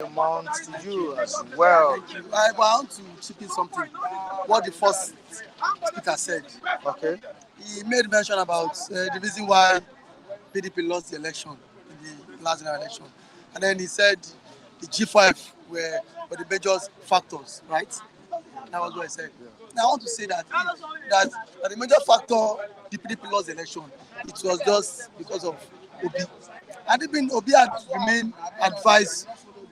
Amount to you as well. I want to chip in something. What the first speaker said. Okay. He made mention about the reason why PDP lost the election in the last general election, and then he said the G5 were the major factors, right? That was what I said. Now I want to say that the major factor the PDP lost the election, it was just because of Obi. Had it been Obi had remained advised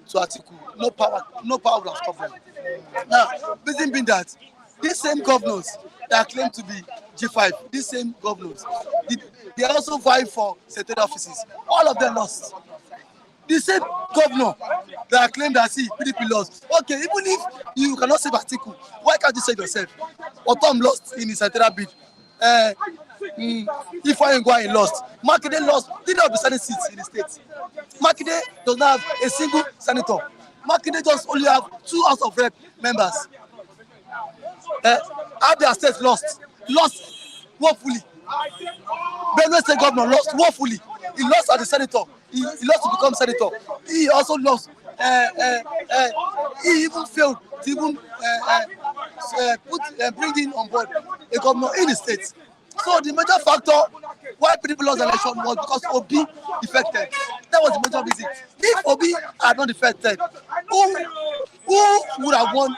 to Atiku, no power would have stopped them. Now, reason being that these same governors that claim to be G5, these same governors, they, they also vying for secretarial offices. All of them lost. The same governor that claimed that see PDP lost. Okay, even if you cannot save Atiku, why can't you save yourself? Otom lost in his secretarial bid. If I go and lost, Makinde lost 3 of the Senate seats in the state. Makinde does not have a single senator. Makinde just only have 2 House of Rep members. Abia State lost woefully. Benue State governor lost woefully. He lost as a senator. He lost to become senator. He also lost. He even failed to even bring in on board a governor in the state. So the major factor why people lost the election was because Obi defected. That was the major reason. If Obi had not defected, who would have won?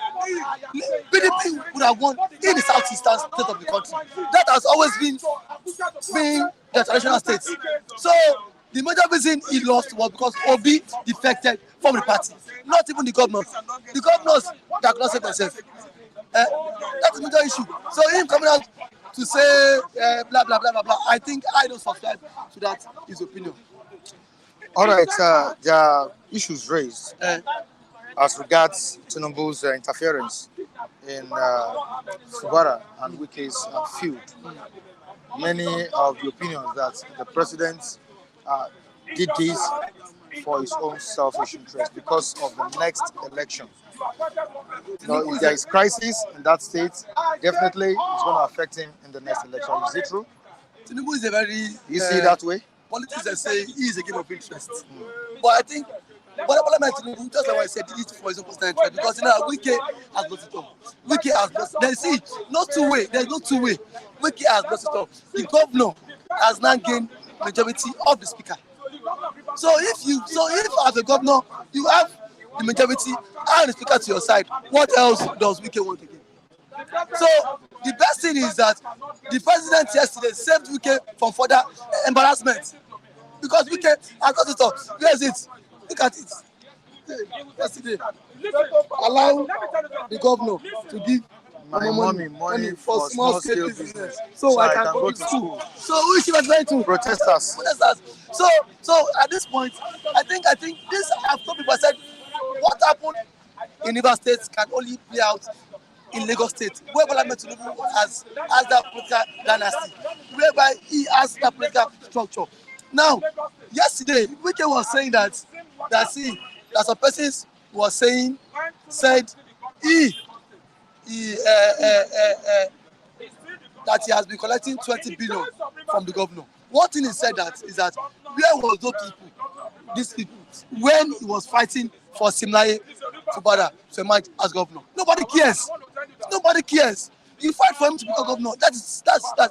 PDP would have won in the southeastern state of the country. That has always been the traditional state. So the major reason he lost was because Obi defected from the party. Not even the governors. The governors that could not save themselves. That's the major issue. So him coming out to say blah blah blah blah blah, I think I don't subscribe to that his opinion. All right. There are issues raised as regards Tinubu's interference in Fubara and Wike's feud. Many of the opinions that the president did this for his own selfish interest because of the next election. If there is crisis in that state, definitely it's going to affect him in the next election. Is it true? Tinubu is a very You see it that way? politics that say he is a game of interest. But I think what I Tinubu, just like I said, it for his own personal interest because Wike has lost it up. Wike has lost. There's no two way. Wike has lost it up. The governor has now gained majority of the speaker. So if as a governor you have the majority and the speaker to your side, what else does Wike want again? So the best thing is that the president yesterday saved Wike from further embarrassment because Wike has got it up. Where is it? Look at it. Yesterday, allow the governor to give My money for small scale business. So I can go to school. So who is she trying to? Protesters. So at this point, I think this I've told people. I said what happened in River State can only play out in Lagos State, where Bola Tinubu has that political dynasty, whereby he has that political structure. Now, yesterday, Wike was saying that some persons was said that he has been collecting 20 billion from the governor. One thing he said is that where was these people, when he was fighting for Simlaye Fubara to emerge as governor? Nobody cares. You fight for him to become governor. That's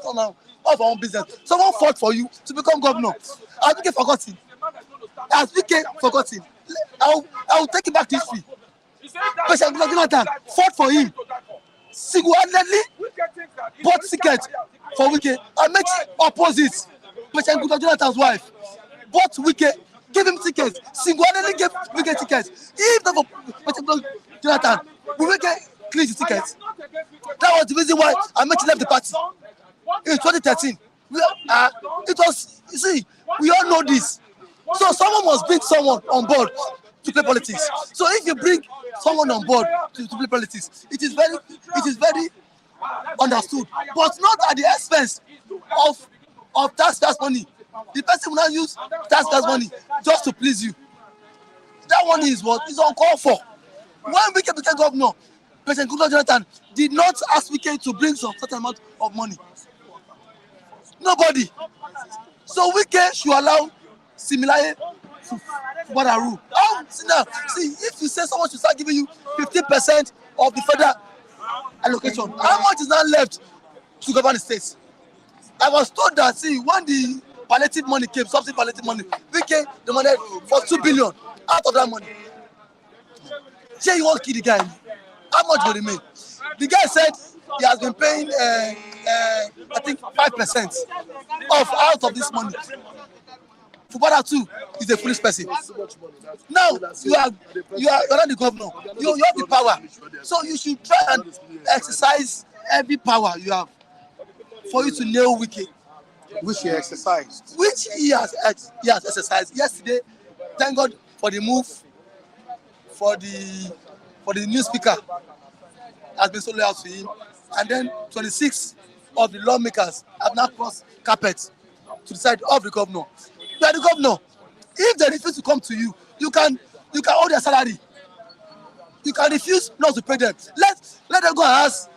all of our own business. Someone fought for you to become governor. Has Wike forgotten? I will take it back to history. President Jonathan fought for him single-handedly, bought ticket for Wike and met opposite. President Jonathan's wife bought Wike, gave him tickets, single-handedly gave Wike tickets. If not for President Jonathan, will Wike clean the tickets? That was the reason why Amechi left the party in 2013. We all know this. So someone must bring someone on board to play politics. So if you bring someone on board to play politics, it is very understood, but not at the expense of taxpayers' money. The person will not use taxpayers' money just to please you. That one is what is uncalled for. When Wike became governor, President Goodluck Jonathan did not ask Wike to bring some certain amount of money. Nobody. So Wike should allow Simlaye to Fubara rule. See now, see if you say someone should start giving you 15% of the federal allocation, how much is now left to govern the states? I was told that see when the palliative money came, subsidy palliative money, we came the money for 2 billion out of that money. Say you want to kill the guy, how much will remain? The guy said he has been paying I think 5% of out of this money. Fubara too is a foolish person. Now you're not the governor. You have the power, so you should try and exercise every power you have for you to nail Wike, which he exercised. which he has exercised yesterday. Thank God for the move for the new speaker has been so loyal to him, and then 26 of the lawmakers have now crossed carpet to the side of the governor. You are the governor. If they refuse to come to you, you can hold their salary. You can refuse not to pay them. Let them go and ask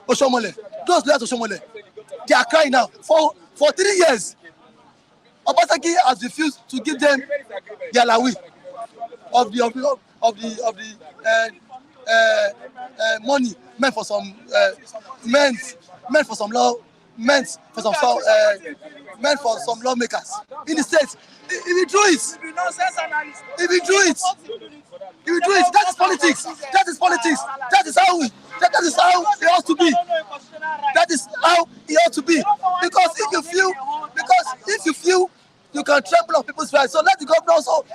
Oshomole. Those lawyers Oshomole, they are crying now. For 3 years, Obaseki has refused to give them their lawi of the money meant for some lawmakers in the states. If he do it, that is politics. That is politics. That is how it ought to be. That is how it ought to be. Because if you feel you can trample on people's rights, so let the governor also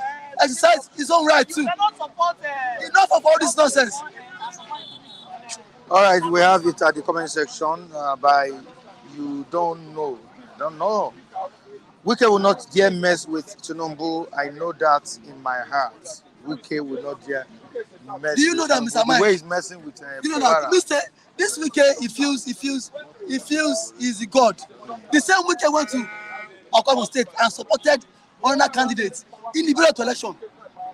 exercise his own right too. Enough of all this nonsense. All right, we have it at the comment section by you don't know. Wike will not dare mess with Tinubu. I know that in my heart. Wike will not dare mess. Do you know that, Mr. Mike? The way he's messing with you know that this Wike he feels he's the god. The same Wike went to Okomo State and supported another candidate in the period election.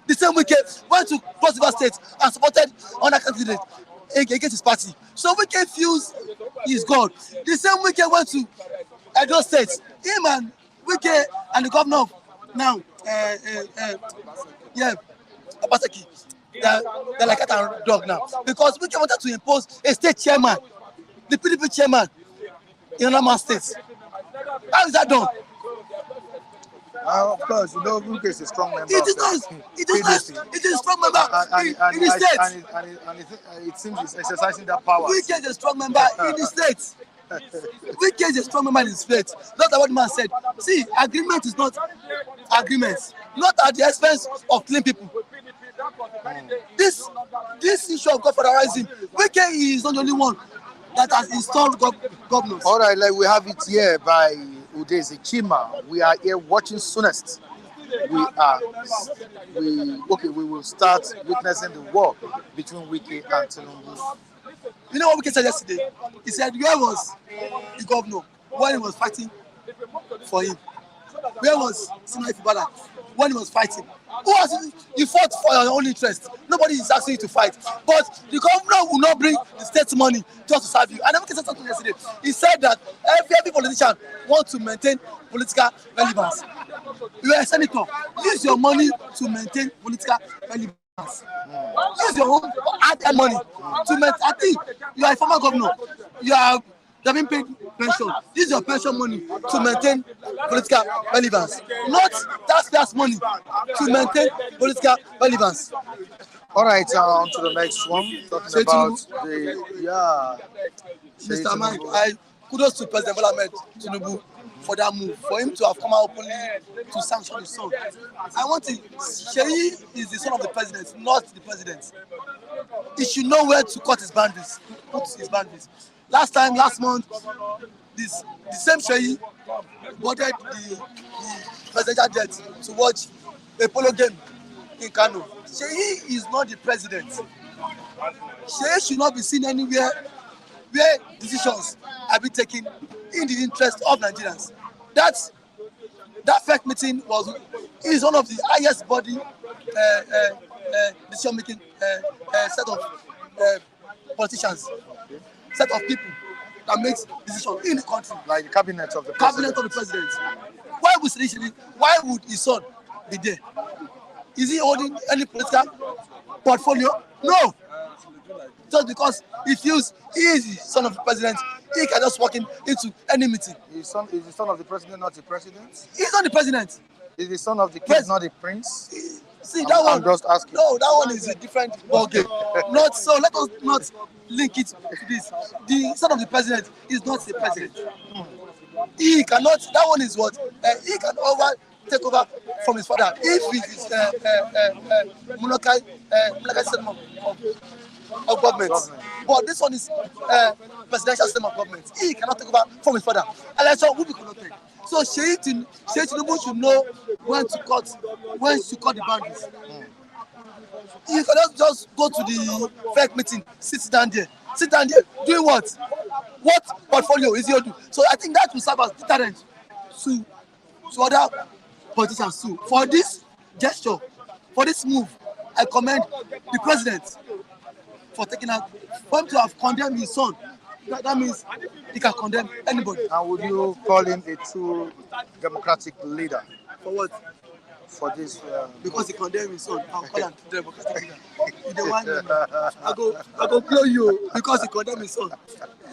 The same Wike went to Cross River State and supported another candidate against his party. So Wike feels he's God. The same Wike went to Edo State. Him and Wike and the governor of now, Obaseki, they're like cat and dog now. Because Wike wanted to impose a state chairman, the PDP chairman in another state. How is that done? Of course, you know Wike is a strong member. It is a strong member in the state. And it seems he's exercising that power. Wike is a strong member in the state. Wike is a strong member in the state. That's what the man said. See, agreement is not agreement. Not at the expense of clean people. This issue of federalism, Wike is not the only one that has installed governors. All right, like we have it here by Udeze Chima. We are here watching soonest. We will start witnessing the war between Wike and Tinubu. You know what Wike said yesterday? He said, where was the governor when he was fighting for him? Where was Sinai Fubara when he was fighting? You fought for your own interest. Nobody is asking you to fight. But the governor will not bring the state money just to serve you. And Wike said something yesterday. He said that every politician wants to maintain political relevance. You are a senator. Use your money to maintain political relevance. Use your own hard-earned money to maintain. I think you are a former governor. You have been paid pension. Use your pension money to maintain political relevance. Not taxpayers' money to maintain political relevance. All right, on to the next one. Talking about Mr. Mike, I kudos to President Bola Ahmed Tinubu for that move, for him to have come out openly to sanction his son. Sheyi is the son of the president, not the president. He should know where to cut his boundaries, Last month, the same Sheyi boarded the presidential jet to watch a polo game in Kano. Sheyi is not the president. Sheyi should not be seen anywhere where decisions are being taken in the interest of Nigerians. That FEC meeting is one of the highest body decision-making set of politicians, set of people that makes decisions in the country. Like the cabinet of the president. Why would his son be there? Is he holding any political portfolio? No. Just because he feels he is the son of the president, he can just walk into any meeting. Is the son of the president not the president? He's not the president. Is the son of the king not the prince? See, that one. I'm just asking. No, that one is a different ballgame. Not so. Let us not link it to this. The son of the president is not the president. He cannot. That one is what he can take over from his father if it is monarchical system of government. But this one is presidential system of government. He cannot take over from his father. And that's all will be connected. So Sheyi Tinubu should know when to cut the boundaries. You cannot just go to the fake meeting, sit down there, doing what? What portfolio is he going to do? So I think that will serve as deterrent to other politicians too. For this gesture, for this move, I commend the president for taking out, for him to have condemned his son. That means he can condemn anybody. And would you call him a true democratic leader? For what? For this, because he condemned his son. I'll call him democratic leader. He the one. I go blow you because he condemned his son.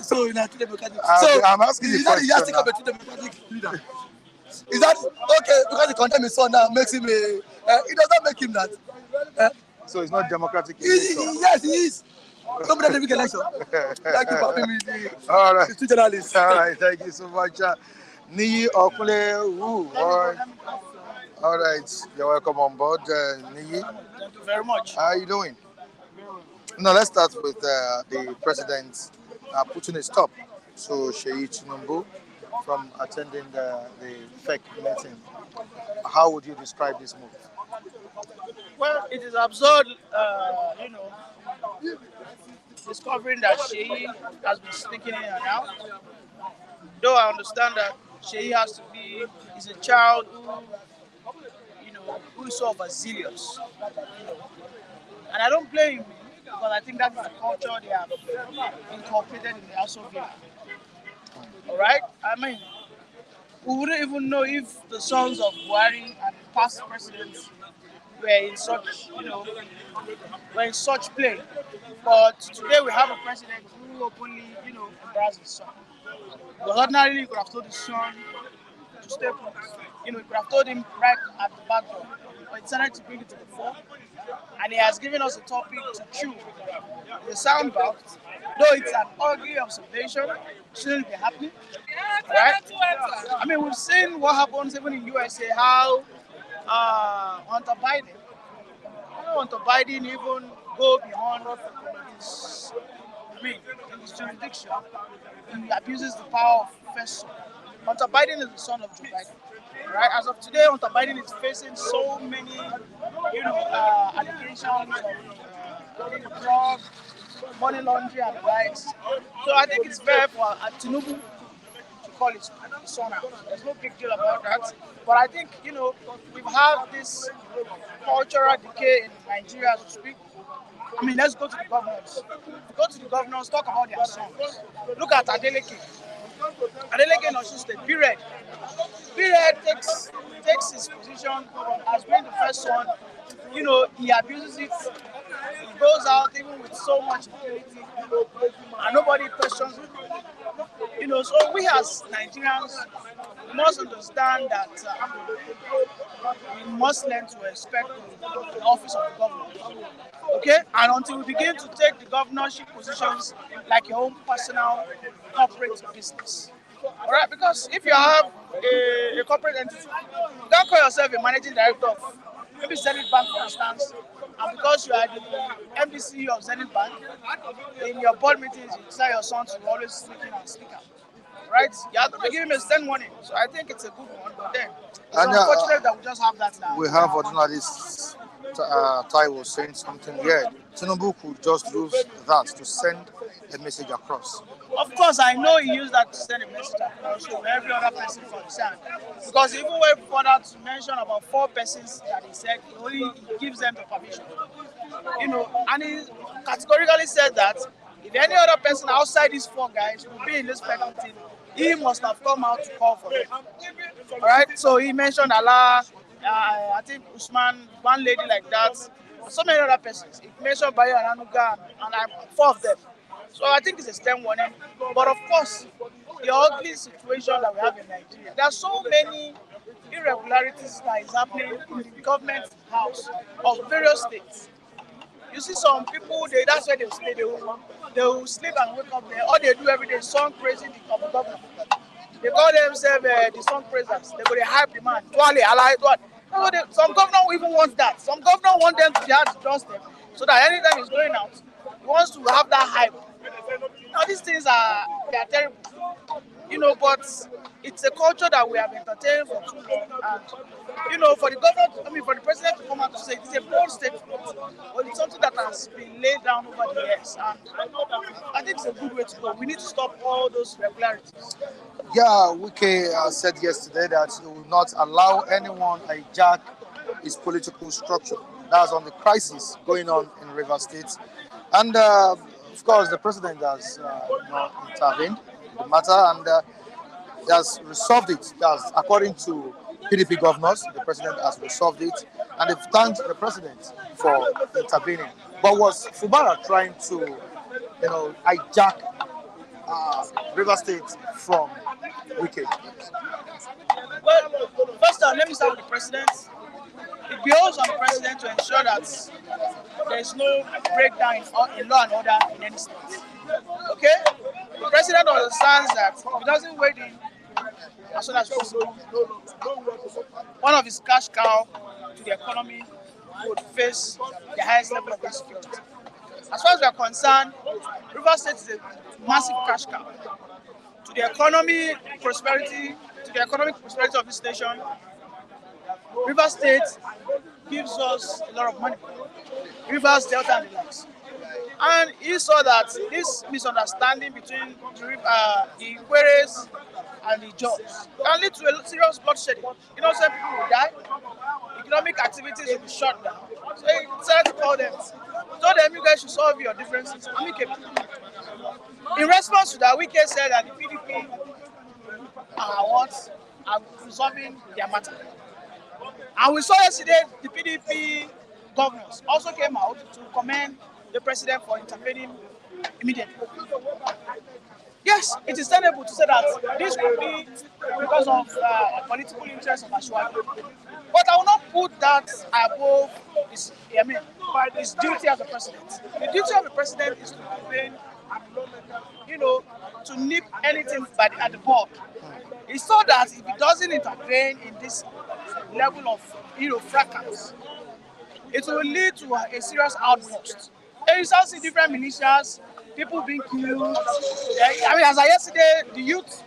So in a true democratic. So I'm asking the question. He has to become a true democratic leader. Is that okay? Because he condemned his son now makes him a. It does not make him that. So it's not democratic. Yes, he is. Don't be the election. Thank you for having me. All right. The two journalists. All right. Thank you so much. Niyi Okule Wu. All right. You're welcome on board, Niyi. Thank you very much. How are you doing? Now let's start with the president putting a stop to Sheyi Tinubu from attending the fake meeting. How would you describe this move? Well, it is absurd, discovering that Sheyi has been sneaking in and out. Though I understand that Sheyi is a child who is sort of zealous. And I don't blame him because I think that's the culture they have incorporated in the House of Villa. All right? I mean, we wouldn't even know if the sons of Buhari and past presidents were in such play. But today we have a president who openly, embarrasses his son. But ordinarily, he could have told his son to stay put. He could have told him right at the back door. But he decided to bring it to the fore. And he has given us a topic to chew. The soundbout, though it's an ugly observation, shouldn't be happening. Right? I mean, we've seen what happens even in USA, how Hunter Biden even go beyond his jurisdiction. He abuses the power of first son. Hunter Biden is the son of Joe Biden. Right? As of today, Hunter Biden is facing so many, allegations of drug, money laundering and the likes. So I think it's fair for Tinubu to call his son out. There's no big deal about that. But I think, we've had this cultural decay in Nigeria, as we speak. I mean, let's go to the governors. Go to the governors, talk about their sons. Look at Adeleke. Adeleke in Osun State, period. Period takes his position as being the first one. He abuses it. He goes out even with so much impunity, and nobody questions him. So we as Nigerians must understand that we must learn to respect the office of the governor. Okay? And until we begin to take the governorship positions like your own personal corporate business. All right? Because if you have a corporate entity, you can't call yourself a managing director of maybe Zenith Bank, for instance, and because you are the MDC of Zenith Bank, in your board meetings, you tell your son to always sneak in and sneak out. Right? You have to give him a stern warning. So I think it's a good one. But then, it's unfortunate that we just have that now. We have a journalist, Tai was saying something here. Tinubu could just use that to send a message across. Of course, I know he used that to send a message across to every other person concerned. Because he even went further to mention about 4 persons that he said he gives them the permission. And he categorically said that if any other person outside these 4 guys will be in this meeting, he must have come out to call for them. Alright, so he mentioned Allah, I think Usman, one lady like that, so many other persons. It mentioned Bayo and Anuga, and I'm four of them. So I think it's a stern warning. But of course, the ugly situation that we have in Nigeria, there are so many irregularities that is happening in the government house of various states. You see some people, that's where they will sleep. They will sleep and wake up there. All they do every day is song praising the government. They call themselves the song praisers. They go they hype the man. Twale, alai, twale. Some governor even wants that. Some governor want them to be able to trust them so that anytime he's going out, he wants to have that hype. Now these things they are terrible. But it's a culture that we have entertained for too long. And, for the government, for the president to come out to say it's a bold statement, but it's something that has been laid down over the years. And I think it's a good way to go. We need to stop all those regularities. Yeah, Wike said yesterday that he will not allow anyone hijack his political structure. That's on the crisis going on in River State. And of course, the president has intervened in the matter and he has resolved it. That's according to PDP governors, the president has resolved it and they've thanked the president for intervening. But was Fubara trying to, hijack River State from Wike? Well, first of all, let me start with the president. It behoves on the president to ensure that there is no breakdown in law and order in any state. Okay? The president understands that if he doesn't wade in as soon as possible, one of his cash cow to the economy would face the highest level of insecurity. As far as we are concerned, River State is a massive cash cow to the economic prosperity of this nation. River State gives us a lot of money. Rivers, Delta, and the likes. And he saw that this misunderstanding between the Ikweres and the Jaws can lead to a serious bloodshed. Innocent people will die, economic activities will be shut down. So he decided to call them. Told them, you guys should solve your differences amicably. In response to that, Wike said that the PDP are resolving their matter. And we saw yesterday the PDP governors also came out to commend the president for intervening immediately. Yes, it is tenable to say that this could be because of political interest of Ashwagi. But I will not put that above his duty as a president. The duty of the president is to intervene, to nip anything at the bud. He saw that if he doesn't intervene in this level of fracas, it will lead to a serious outburst. And you start seeing different militias, people being killed. As of yesterday, the youth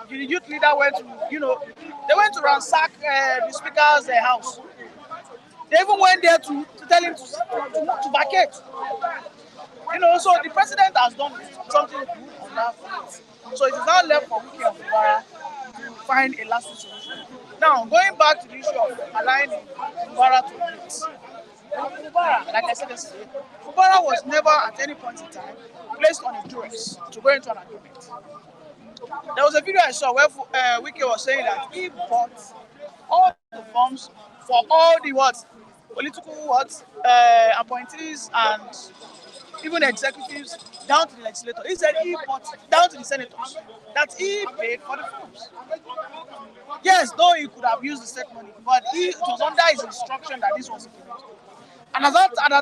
leader went to, they went to ransack the speaker's house. They even went there to tell him to vacate. So the president has done something good on that front. So it is now left for Wike and Fubara to find a lasting solution. Now, going back to the issue of aligning Fubara to it. Fubara, like I said yesterday, Fubara was never at any point in time placed on a duress to go into an agreement. There was a video I saw where Wike was saying that he bought all the forms for all the political appointees and even executives down to the legislator. He said he bought down to the senators that he paid for the forms. Yes, though he could have used the state money, but it was under his instruction that this was implemented. And at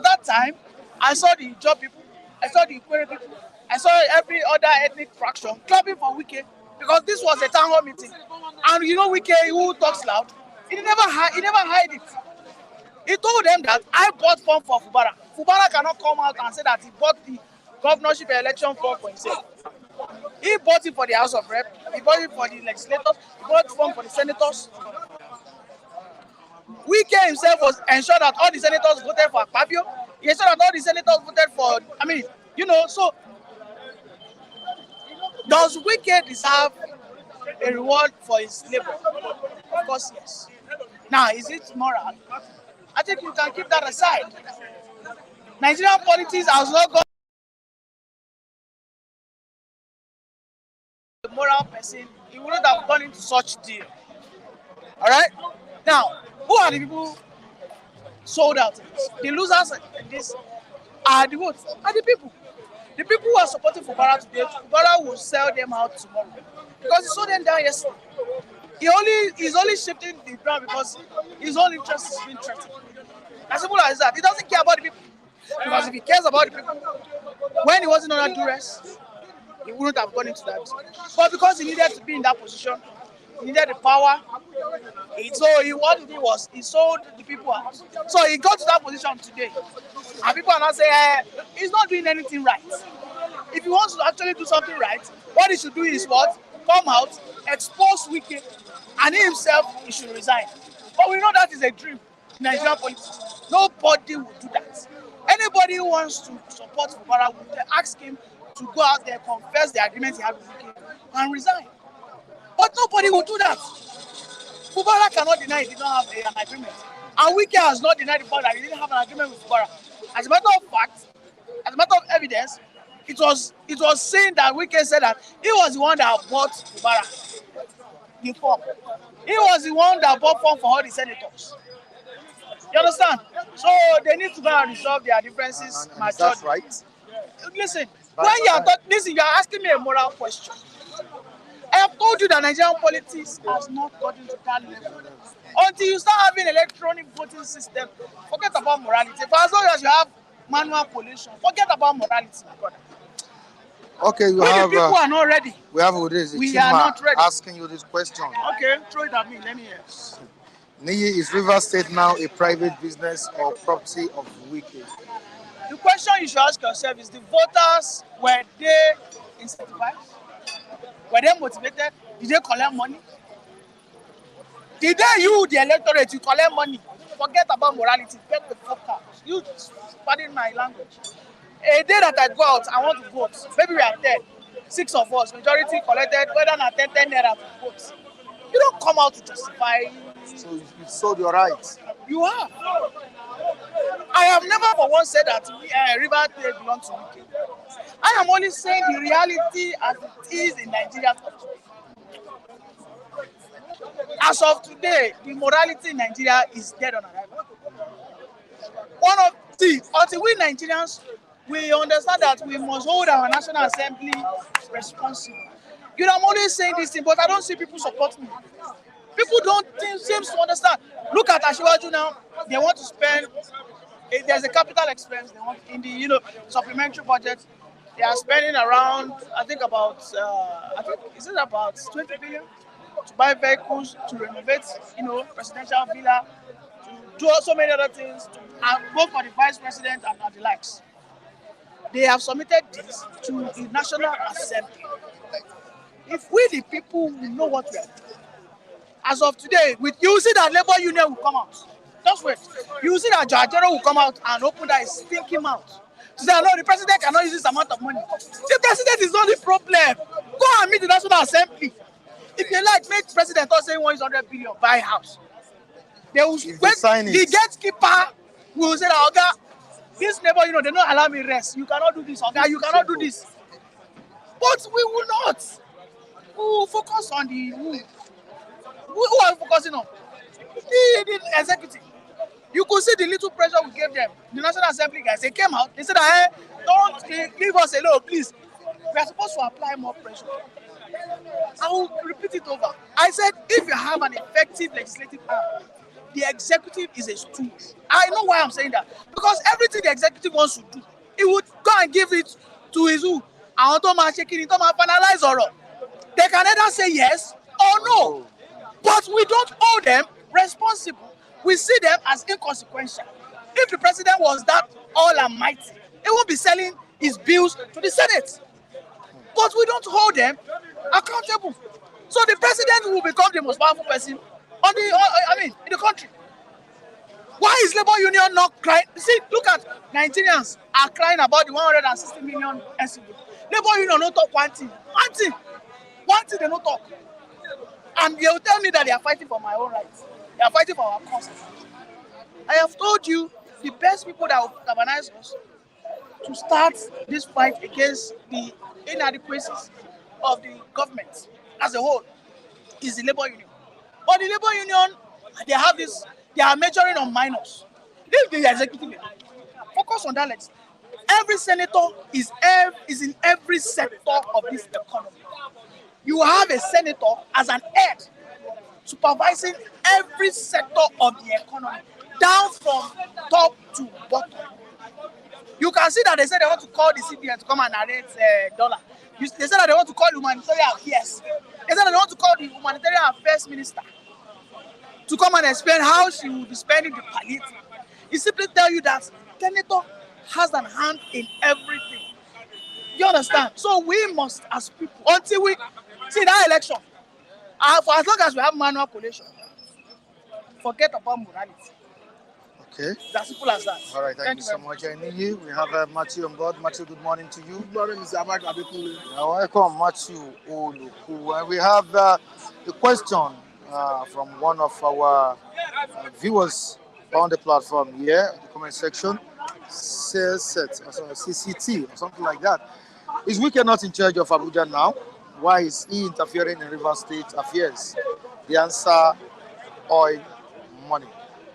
that time, I saw the job people, I saw the Ikwere people, I saw every other ethnic fraction clapping for Wike because this was a town hall meeting. And Wike, who talks loud, he never hide it. He told them that I bought form for Fubara. Fubara cannot come out and say that he bought the governorship election form for himself. He bought it for the House of Rep, he bought it for the legislators, he bought it form for the senators. Wike himself was ensured that all the senators voted for Akpabio. He ensured that all the senators voted for, so does Wike deserve a reward for his labor? Of course, yes. Now, is it moral? I think you can keep that aside. Nigerian politics has not gone moral person, he wouldn't have gone into such deal. All right. Now, Who are the people sold out in this? The losers in this are the what? Are the people. The people who are supporting Fubara today, Fubara will sell them out tomorrow. Because he sold them down yesterday. He's only shifting the ground because his own interest is being threatened. As simple as that. He doesn't care about the people. Because if he cares about the people, when he wasn't under duress, he wouldn't have gone into that. But because he needed to be in that position, he needed the power. What he did was he sold the people out. So he got to that position today. And people are not saying he's not doing anything right. If he wants to actually do something right, what he should do is what? Come out, expose Wiki, and he himself he should resign. But we know that is a dream in Nigerian politics. Nobody will do that. Anybody who wants to support Fubara will ask him to go out there, confess the agreement he had with Wiki, and resign. But nobody will do that. Fubara cannot deny he did not have an agreement. And Wiki has not denied the fact that he didn't have an agreement with Fubara. As a matter of fact, as a matter of evidence, it was saying that Wike said that he was the one that bought Fubara the form. He was the one that bought form for all the senators. You understand? So they need to go and resolve their differences. And is that right? Listen, you are asking me a moral question. I have told you that Nigerian politics has not gotten to that level. Until you start having electronic voting system, forget about morality. For as long as you have manual collation, forget about morality, my brother. Okay, The people are not ready. we have this. We are not ready. Asking you this question. Okay, throw it at me. Let me hear. Niyi, is River State now a private business or property of Wiki? The question you should ask yourself is: the voters, were they incentivized? Were they motivated? Did they collect money? Did they, you, the electorate, you collect money? Forget about morality. Get the fuck out. You, pardon my language. A day that I go out, I want to vote. Maybe we are 10. 6 of us, majority collected, whether not 10 naira to vote. You don't come out to justify. So you sold your rights. You have. I have never for once said that River State belongs to Wiki. I am only saying the reality as it is in Nigeria. As of today, the morality in Nigeria is dead on arrival. Until we Nigerians, we understand that we must hold our National Assembly responsible. You know, I'm always saying this thing, but I don't see people support me. People don't seem to understand. Look at Ashiwaju now. They want to spend. There's a capital expense. They want in the supplementary budget. They are spending around, I think about 20 billion to buy vehicles, to renovate, presidential villa, to do so many other things, and vote for the vice president and the likes. They have submitted this to the National Assembly. If we the people will know what we are doing, as of today, you see that labor union will come out. Just wait. You see that Jajero will come out and open that stinking mouth. To say, no, the president cannot use this amount of money. The president is not the problem. Go and meet the National Assembly. If you like, make president also say 100 billion buy a house. They will the gatekeeper will say that, Oga, this neighbor, they don't allow me rest. You cannot do this, Oga, you cannot do this. But we will not. We will focus on who are we focusing on? The executive. You could see the little pressure we gave them. The National Assembly guys, they came out, they said, don't leave us alone, please. We are supposed to apply more pressure. I will repeat it over. I said, if you have an effective legislative arm, the executive is a stool. I know why I'm saying that. Because everything the executive wants to do, he would go and give it to his who? And finalize or they can either say yes or no. But we don't hold them responsible. We see them as inconsequential. If the president was that almighty, he won't be selling his bills to the Senate. But we don't hold them accountable. So the president will become the most powerful person in the country. Why is labor union not crying? See, look at Nigerians are crying about the 160 million SUV. Labor union don't talk one thing. One thing they don't talk. And they will tell me that they are fighting for my own rights. They are fighting for our cause. I have told you the best people that will galvanize us to start this fight against the inadequacies of the government as a whole is the labor union. But the labor union, they they are measuring on minors. If the executive focus on that legislation, every senator is in every sector of this economy. You have a senator as an head supervising every sector of the economy, down from top to bottom. You can see that they say they want to call the CBN to come and narrate dollar. They say that they want to call humanitarian affairs. They say that they want to call the humanitarian affairs minister to come and explain how she will be spending the palliative. It simply tell you that senator has an hand in everything. You understand? So we must, as people, until we see that election, for as long as we have manual collation, forget about morality. Okay. It's as simple as that. All right. Thank you so much. Eniyi. We have Matthew on board. Matthew, good morning to you. Good morning, Mr. Amaka Adekunle. Welcome, Matthew Oluku. And we have a question from one of our viewers on the platform here, the comment section. CCT or something like that. Is Wike not in charge of Abuja now? Why is he interfering in River State affairs? The answer, oil money.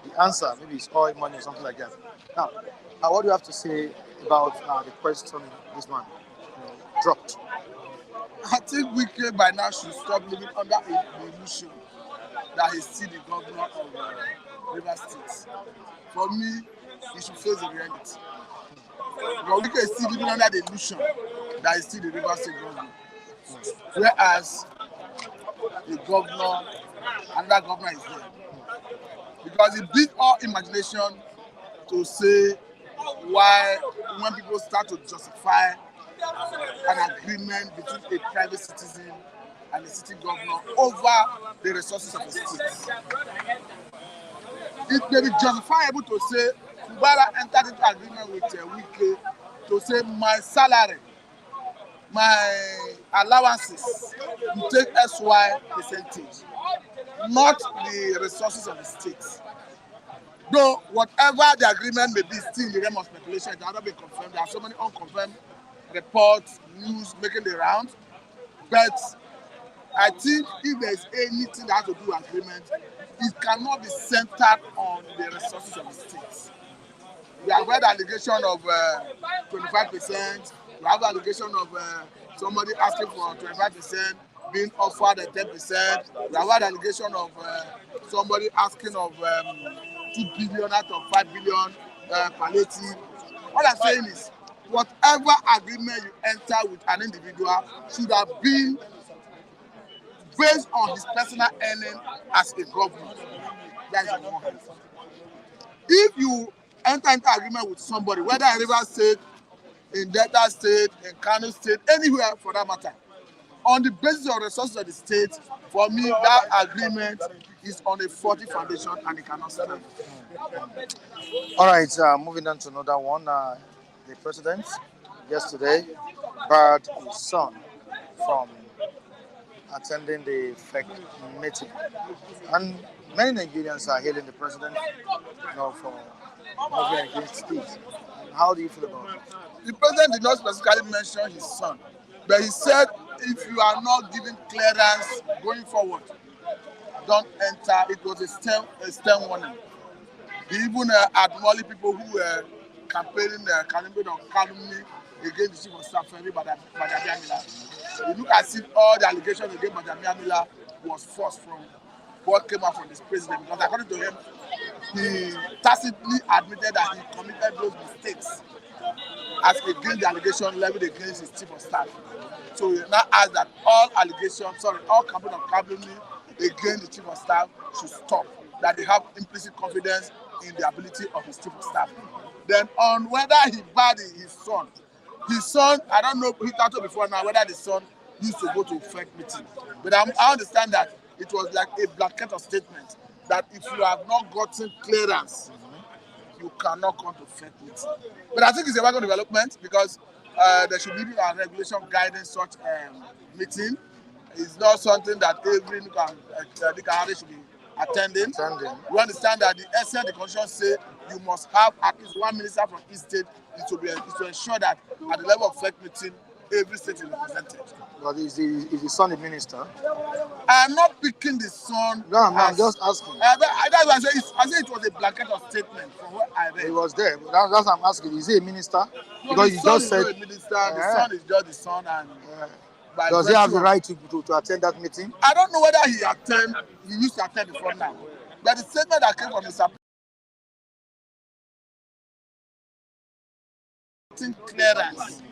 The answer, maybe it's oil money or something like that. Now, what do you have to say about the question this man dropped? I think Wike by now should stop living under the illusion that he's still the governor of River State. For me, he should face the reality. But Wike is still living under the illusion that he's still the River State governor. Whereas the governor, another governor is there. Because it beat all imagination to say why, when people start to justify an agreement between a private citizen and the city governor over the resources of the state. It may be justifiable to say Fubara entered into agreement with Wike to say my salary, my allowances, you take SY percentage, not the resources of the state. Though whatever the agreement may be, still in the realm of speculation, it cannot be confirmed. There are so many unconfirmed reports, news making the rounds. But I think if there is anything that has to do with agreement, it cannot be centered on the resources of the state. We have heard allegation of 25%. We have allegation of somebody asking for 25%, being offered at 10%. We have had allegation of somebody asking of 2 billion out of 5 billion palliative. What I'm saying is, whatever agreement you enter with an individual should have been based on his personal earning as a governor. That is on one hand. If you enter into agreement with somebody, whether in River State, in Delta State, in Kano State, anywhere for that matter, on the basis of resources of the state, for me, that agreement is on a faulty foundation and it cannot stand. All right, moving on to another one. The president yesterday barred his son from attending the FEC meeting. And many Nigerians are hailing the president for moving against this. How do you feel about it? The president did not specifically mention his son, but he said if you are not giving clearance going forward, don't enter. It was a stern warning. He even admonished people who were campaigning on calumny against the chief of staff, Badamia. You look as if all the allegations against Badamia was forced from what came out from this president, because according to him, he tacitly admitted that he committed those mistakes as against the allegation leveled against his chief of staff. So he now asked that all campaign of calumny against the chief of staff should stop, that they have implicit confidence in the ability of his chief of staff. Then on whether he barred his son, I don't know, he talked before now, whether the son used to go to FEC meeting. But I understand that it was like a blanket of statement that if you have not gotten clearance, you cannot come to FEC meeting. But I think it's a welcome development, because there should be a regulation guiding such meeting. It's not something that every Nikahari should be attending. We understand that the essence of the constitution say you must have at least one minister from each state. It to ensure that at the level of FEC meeting, every state is represented. But is the son a minister? I am not picking the son. No, I'm just asking. That's why I said it was a blanket of statement from what I read. He was there. That's what I'm asking. Is he a minister? No, Because the you son just is said. not a minister. The son is just the son, and by Does he have virtue the of- right to attend that meeting? I don't know whether he used to attend before now, but the statement that came from Mr. Clearance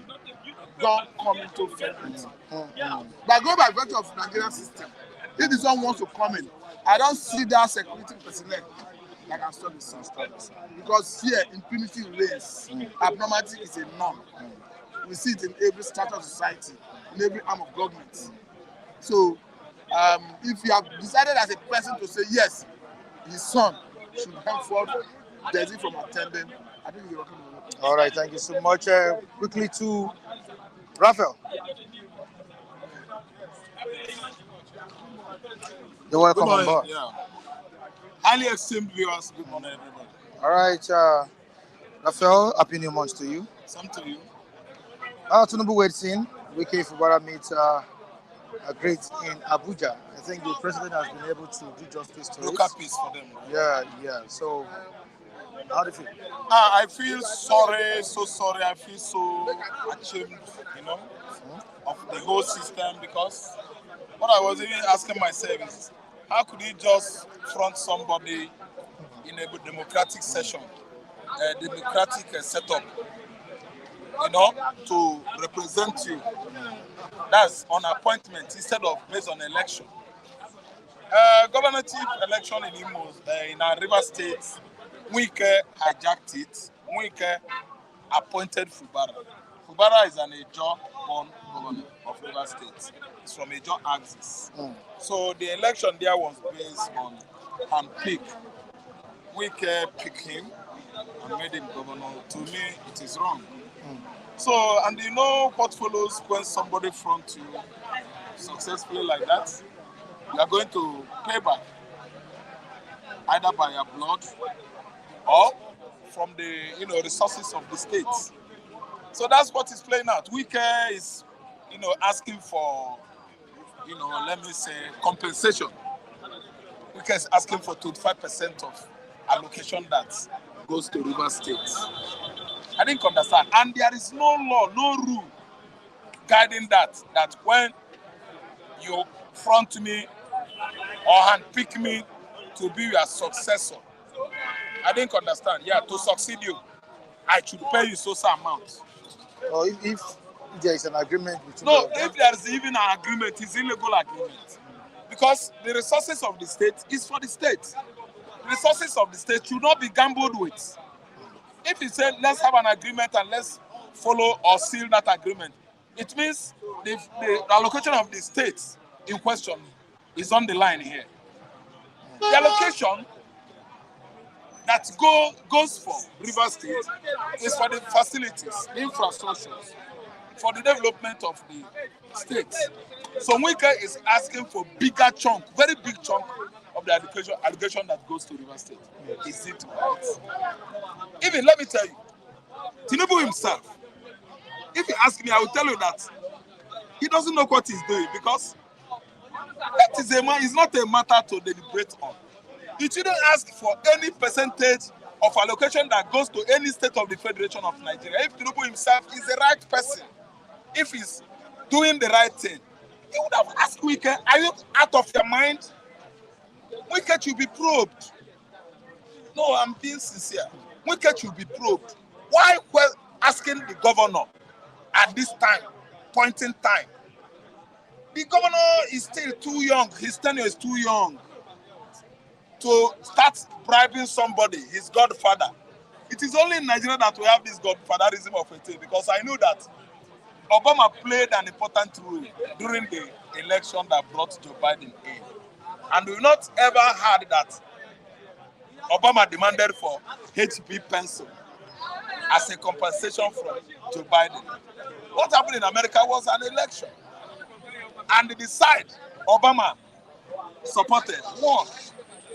don't come into effect. But go by virtue of Nigerian system. If the son wants to come in, I don't see that security personnel that can stop the son. Because here impunity reigns. Abnormality is a norm. We see it in every strata of society, in every arm of government. So if you have decided as a person to say yes, his son should henceforth desist from attending, I think you're welcome. All right, thank you so much. Quickly to Raphael. You're welcome on board. Yeah. Highly esteemed viewers, good morning, everybody. All right, Raphael, happy new month to you. Some to you. Tinubu waits in. Wiki Fubara meets a great in Abuja. I think the president has been able to do justice to Local it. peace for them. Right? Yeah. So, how do you feel? I feel sorry, so sorry. I feel so ashamed, of the whole system, because what I was even asking myself is, how could he just front somebody in a democratic session, a democratic setup, to represent you? That's on appointment instead of based on election. Governative election in Imo, in our River State, Wike hijacked it. Wike appointed Fubara. Fubara is an Ejo-born governor of River State. It's from Ejo axis. So the election there was based on handpick. Wike picked him and made him governor. To me, it is wrong. So, and you know what follows when somebody fronts you successfully like that? You are going to pay back, either by your blood or from the resources of the state. So that's what is playing out. Wike is asking for let me say compensation. Wike is asking for 25% of allocation that goes to River State. I didn't understand. And there is no law, no rule guiding that when you front me or handpick me to be your successor. I didn't understand. Yeah, to succeed you, I should pay you so amount. Or if there is an agreement between No, if there is even an agreement, it's illegal agreement. Because the resources of the state is for the state. The resources of the state should not be gambled with. If you say, let's have an agreement and let's follow or seal that agreement, it means the allocation of the states in question is on the line here. The allocation that goes for River State is for the facilities, the infrastructures, for the development of the state. So Wike is asking for bigger chunk, very big chunk of the allocation that goes to River State. Is it right? Even let me tell you, Tinubu himself, if you ask me, I will tell you that he doesn't know what he's doing, because that is it's not a matter to deliberate on. You shouldn't ask for any percentage of allocation that goes to any state of the Federation of Nigeria. If Tinubu himself is the right person, if he's doing the right thing, he would have asked Wike, are you out of your mind? Wike should be probed. No, I'm being sincere. Wike should be probed. Why were asking the governor at this time, point in time? The governor is still too young. His tenure is too young to start bribing somebody, his godfather. It is only in Nigeria that we have this godfatherism of a thing, because I knew that Obama played an important role during the election that brought Joe Biden in. And we've not ever heard that Obama demanded for HP pencil as a compensation from Joe Biden. What happened in America was an election. And the side Obama supported won.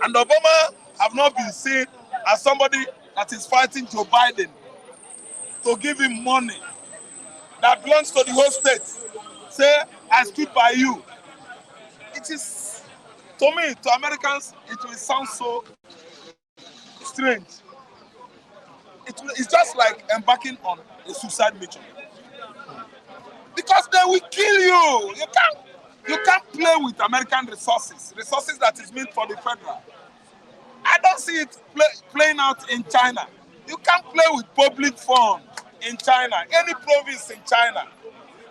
And Obama have not been seen as somebody that is fighting Joe Biden to give him money that belongs to the whole state say, I stood by you. It is, to me, to Americans, it will sound so strange. It's just like embarking on a suicide mission. Because they will kill you. You can't play with American resources that is meant for the federal. I don't see it playing out in China. You can't play with public fund in China, any province in China.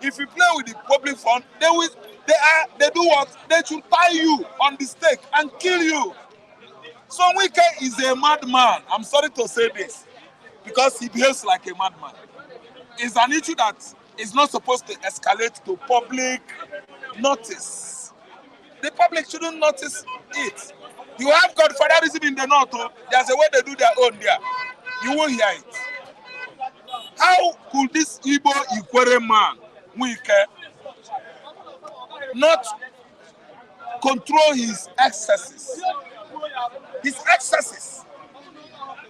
If you play with the public fund, they do what? They should tie you on the stake and kill you. So Wike is a madman. I'm sorry to say this, because he behaves like a madman. It's an issue that is not supposed to escalate to public notice. The public shouldn't notice it. You have godfatherism in the north. Oh, there's a way they do their own there. You won't hear it. How could this Igbo Ikwere man, Wike, not control his excesses? His excesses,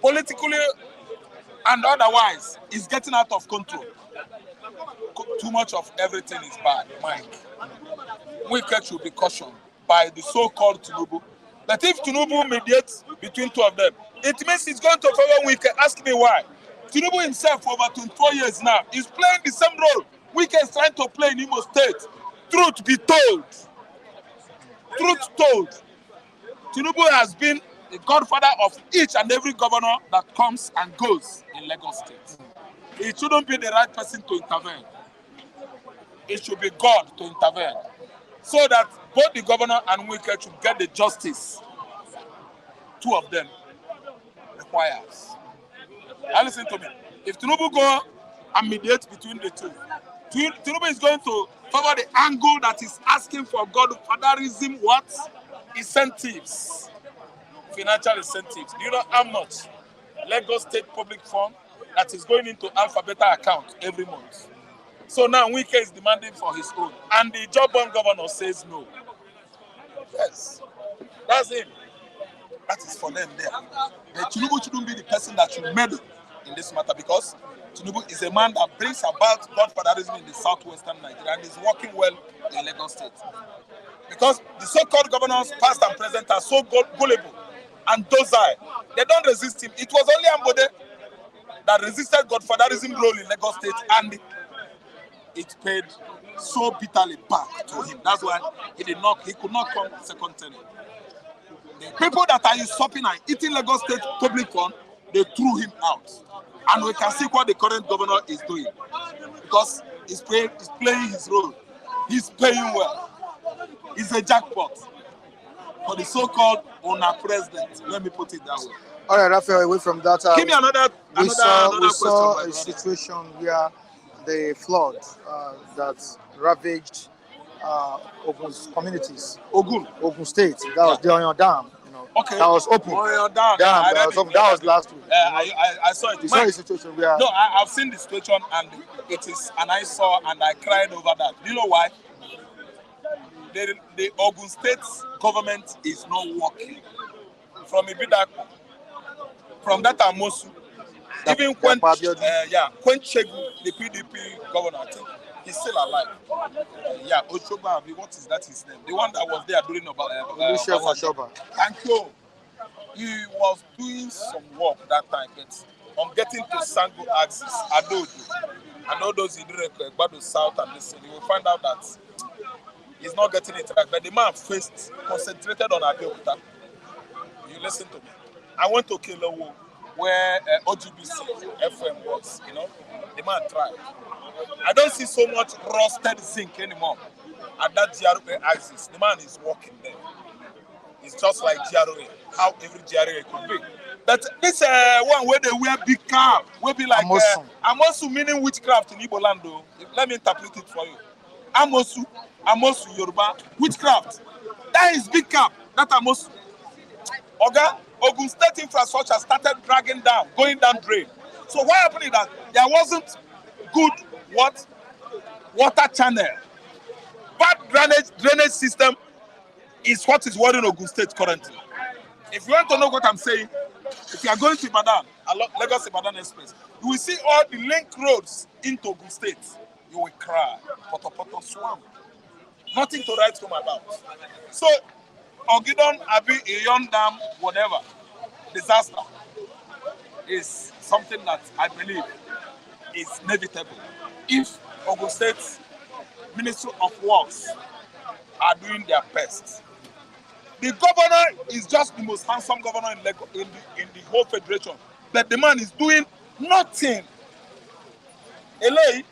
politically and otherwise, is getting out of control. Too much of everything is bad, Mike. Wike should be cautioned by the so-called Tinubu. That if Tinubu mediates between two of them, it means he's going to favor Wike. Ask me why. Tinubu himself, for over 24 years now, is playing the same role Wike is trying to play in Imo State. Truth be told. Truth told. Tinubu has been the godfather of each and every governor that comes and goes in Lagos State. He shouldn't be the right person to intervene. It should be God to intervene, so that both the governor and Wike should get the justice two of them requires. Now listen to me. If Tinubu go and mediate between the two, Tinubu is going to favor the angle that is asking for godfatherism, what? Incentives. Financial incentives. Do you know how much Lagos State public fund that is going into alphabeta account every month? So now Wike is demanding for his own. And the job-born governor says no. Yes. That's him. That is for them there. But Tinubu shouldn't be the person that should meddle in this matter, because Tinubu is a man that brings about godfatherism in the southwestern Nigeria and is working well in Lagos State. Because the so-called governors, past and present, are so gullible and docile. They don't resist him. It was only Ambode that resisted godfatherism role in Lagos State, and it paid so bitterly back to him. That's why he could not come second term. The people that are usurping and eating Lagos State public fund, they threw him out. And we can see what the current governor is doing, because he's playing his role. He's paying well. He's a jackpot for the so-called owner president. Let me put it that way. All right, Raphael, away from that. Give me another we saw question. A situation where the flood that ravaged Ogun's communities, Ogun State, that was the Oyon Dam. Okay. That was open. Oyon Dam. That was last week. I saw it. You saw the situation where... No, I've seen the situation, and it is, and I saw and I cried over that. Do you know why? The Ogun State government is not working. From Ibidako, from that Amosu, even when Chegu, the PDP governor, I think he's still alive. Ochoba, what is that his name? The one that was there during Ochoba. Thank you. He was doing some work that time, but on getting to Sango axis, Adodo, and all those in the south and this, you will find out that he's not getting it right. But the man first concentrated on Abeokuta. You listen to me. I went to Kilowo, where OGBC FM was, the man tried. I don't see so much rusted zinc anymore at that GRA axis. The man is working there. It's just like GRA, how every GRA could be. But this one where they wear big cap will be like Amosu, meaning witchcraft in Igbo land. Let me interpret it for you. Amosu Yoruba, witchcraft. That is big cap. That Amosu. Ogun State infrastructure started dragging down, going down drain. So what happened is that there wasn't good water channel. Bad drainage system is what is worrying Ogun State currently. If you want to know what I'm saying, if you are going to Ibadan, Lagos Ibadan Express, you will see all the link roads into Ogun State. you will cry. Poto swamp. Nothing to write home about. So, Ogidon, Abi, Iyon Dam, whatever, disaster is something that I believe is inevitable. If Ogun State Ministry of Works are doing their best. The governor is just the most handsome governor in the whole federation. But the man is doing nothing. Elei,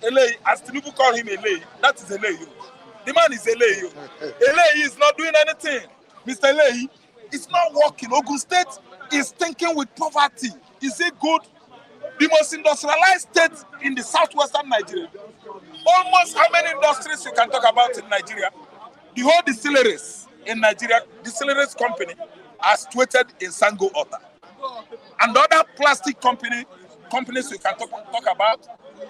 as Tinubu call him Elei, that is Elei. The man is Elei. Elei is not doing anything. Mr. Elei is not working. Ogun State is thinking with poverty. Is it good? The most industrialized state in the southwestern Nigeria. Almost how many industries you can talk about in Nigeria? The whole distilleries in Nigeria, distilleries company, are situated in Sango Ota. And other plastic companies you can talk about,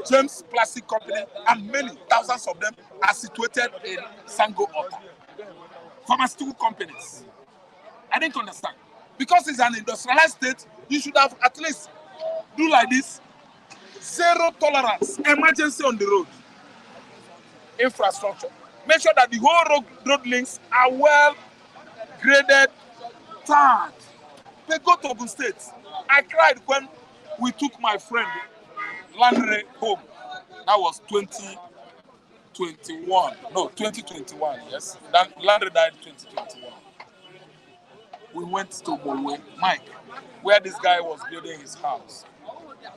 James Plastic Company, and many thousands of them are situated in Sango Ota. Pharmaceutical companies. I didn't understand. Because it's an industrialized state, you should have at least do like this. Zero tolerance, emergency on the road. Infrastructure. Make sure that the whole road links are well graded, tarred. They go to Ogun State. I cried when we took my friend Landry home. That was 2021. No, 2021, yes. Landry died in 2021. We went to Mowe, Mike, where this guy was building his house.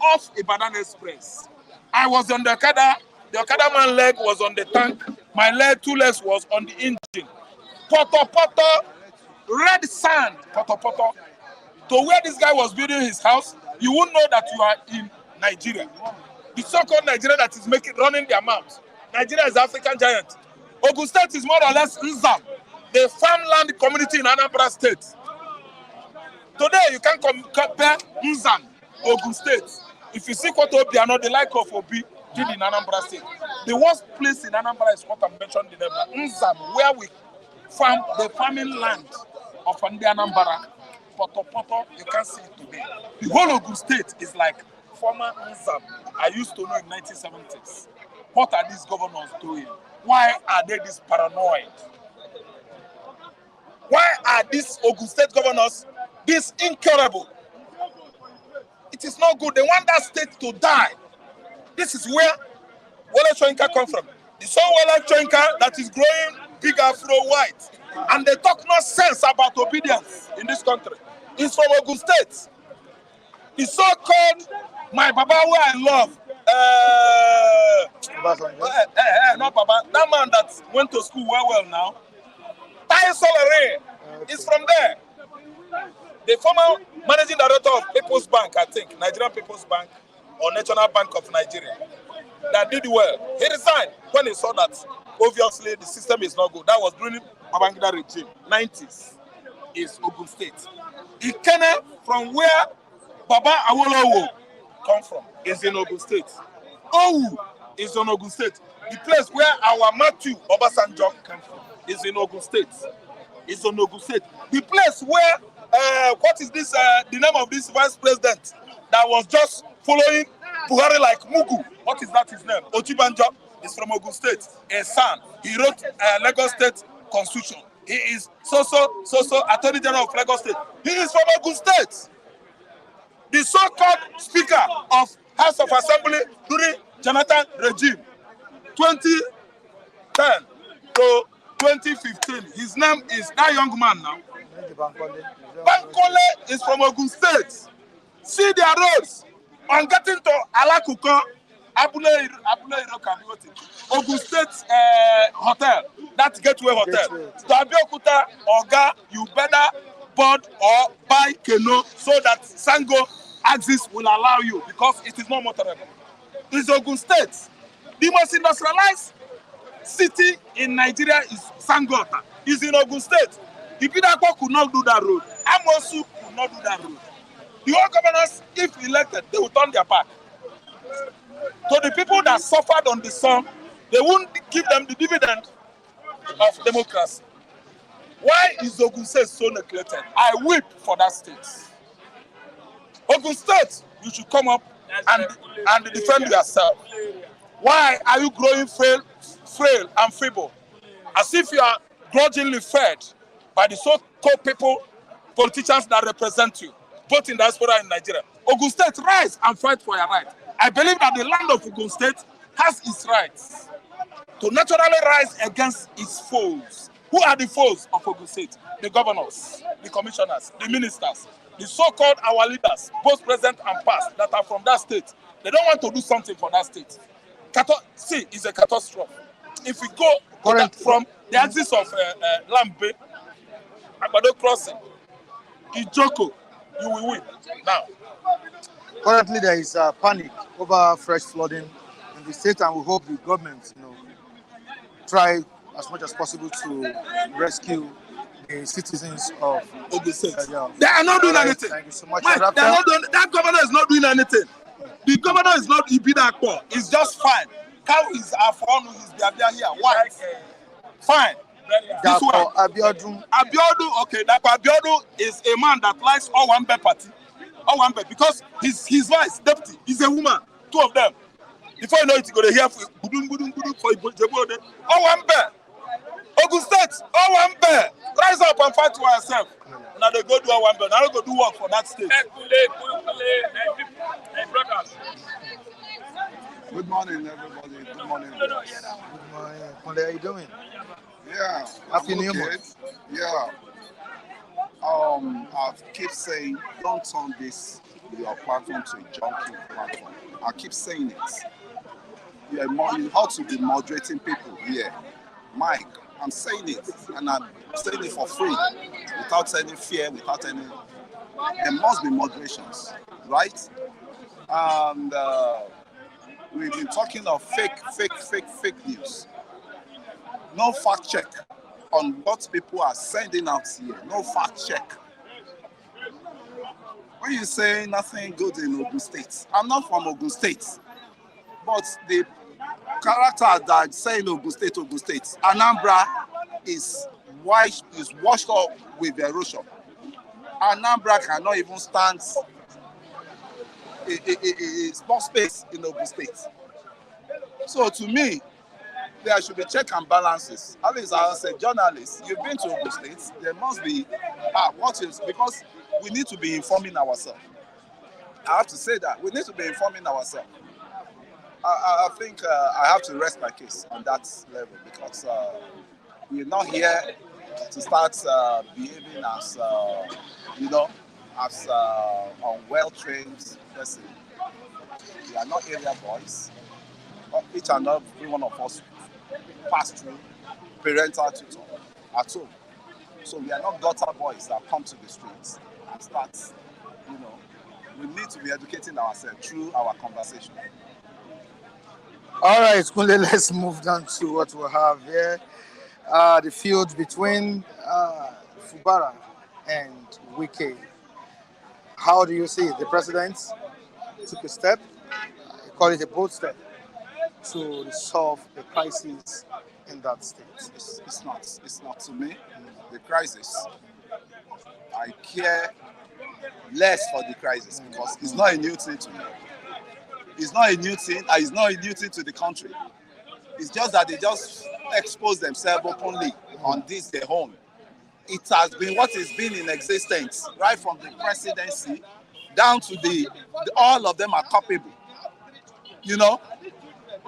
Off Ibadan Express. I was on the Okada. The Okada man leg was on the tank. My leg, 2 legs was on the engine. Poto, red sand, poto. To where this guy was building his house, you won't know that you are in Nigeria. The so-called Nigeria that is running their mouths. Nigeria is African giant. Ogun State is more or less Nzam, the farmland community in Anambra State. Today, you can compare Nzam, Ogun State. If you see what Obi are not the like of Obi did in Anambra State. The worst place in Anambra is what I mentioned in Nzam, where we farm the farming land of Anambra. Poto, you can't see it today. The whole Ogun State is like former Nzam I used to know in 1970s. What are these governors doing? Why are they this paranoid? Why are these Ogun State governors this incurable? It is not good. They want that state to die. This is where Wole Soyinka come from. The same Wole Soyinka that is growing big Afro white. And they talk no sense about obedience in this country. It's from Ogun State. The so-called my Baba where I love. Not Baba. That man that went to school well now. Taye Solare is from there. The former managing director of People's Bank, I think, Nigerian People's Bank or National Bank of Nigeria, that did well. He resigned when he saw that obviously the system is not good. That was during Babangida regime, 90s, is Ogun State. Ikene, from where Baba Awolowo come from, is in Ogun State. Owu is in Ogun State. The place where our Matthew Obasanjo came from is in Ogun State. It's in Ogun State. The place where, what is this, the name of this vice president that was just following Buhari like Mugu. What is that his name? Ochibanjo is from Ogun State. A son. He wrote Lagos State Constitution. He is so Attorney General of Lagos State. He is from Ogun State. The so-called Speaker of House of Assembly during Jonathan regime, 2010 to 2015. His name is that young man now. Bankole is from Ogun State. See their roads. On getting to Alakuko, Abule Ogun State Hotel, that Gateway Hotel. To Abeokuta, Oga, you better board or buy canoe so that Sango axis will allow you because it is not motorable. It's Ogun State. The most industrialized city in Nigeria is Sangota. It's in Ogun State. Ibidako could not do that road. Amosu could not do that road. The whole governors, if elected, they will turn their back. So the people that suffered on the sun, they won't give them the dividend of democracy. Why is Ogun State so neglected? I weep for that state. Ogun State, you should come up and defend yourself. Why are you growing frail and feeble? As if you are grudgingly fed by the so-called people, politicians that represent you, both in diaspora and Nigeria. Ogun State, rise and fight for your right. I believe that the land of Ogun State has its rights to naturally rise against its foes. Who are the foes of Ogun State? The governors, the commissioners, the ministers, the so-called our leaders, both present and past, that are from that state. They don't want to do something for that state. See, it's a catastrophe. If we go from the axis of Lambe, Agbado Crossing, Ijoko, you will win. Now, currently there is panic over fresh flooding in the state, and we hope the government, try as much as possible to rescue the citizens of Ogun State. Yeah. They are not doing anything. Thank you so much. Mike, they are not doing, that governor is not doing anything. The governor is not Ibidakpo. It's just fine. Cow is Afonu, is Biabia here. White. Fine. This way. Abiodun, okay. Abiodun is a man that likes all one bed party. All one bed. Because his wife, deputy, is a woman. Two of them. Before you know it, you're going to hear for Ibujebuode. All one bed. Ogun State, all one bed. Rise up and fight for yourself. Now they go do all one bed. Now they go do work for that state. Good morning, everybody. Good morning. Good morning. How are you doing? Yeah. Happy New Month. Yeah. I keep saying, don't turn your platform to a junkie platform. I keep saying it. You have to be moderating people here. Mike, I'm saying it, and I'm saying it for free, without any fear, without any. There must be moderations, right? And we've been talking of fake news. No fact check on what people are sending out here. No fact check. When you say nothing good in Ogun State, I'm not from Ogun State, but the character that saying Ogun State, Anambra is washed up with erosion. Anambra cannot even stand a small space in Ogun State. So to me, there should be check and balances. At least as a journalist, you've been to Ogun State, there must be because we need to be informing ourselves. I have to say that. We need to be informing ourselves. I think I have to rest my case on that level because we're not here to start behaving as, as unwell-trained person. We are not area boys. Each and every one of us pass through parental tutor at home. So we are not gutter boys that come to the streets and start, we need to be educating ourselves through our conversation. All right, Kunle, let's move down to what we have here. The field between Fubara and Wike. How do you see it? The president took a step, I call it a bold step, to resolve the crisis in that state. It's not to me. The crisis, I care less for the crisis because it's not a new thing to me. It's not a new thing, and it's not a new thing to the country. It's just that they just expose themselves openly on this their own. It has been what has been in existence, right from the presidency down to all of them are culpable.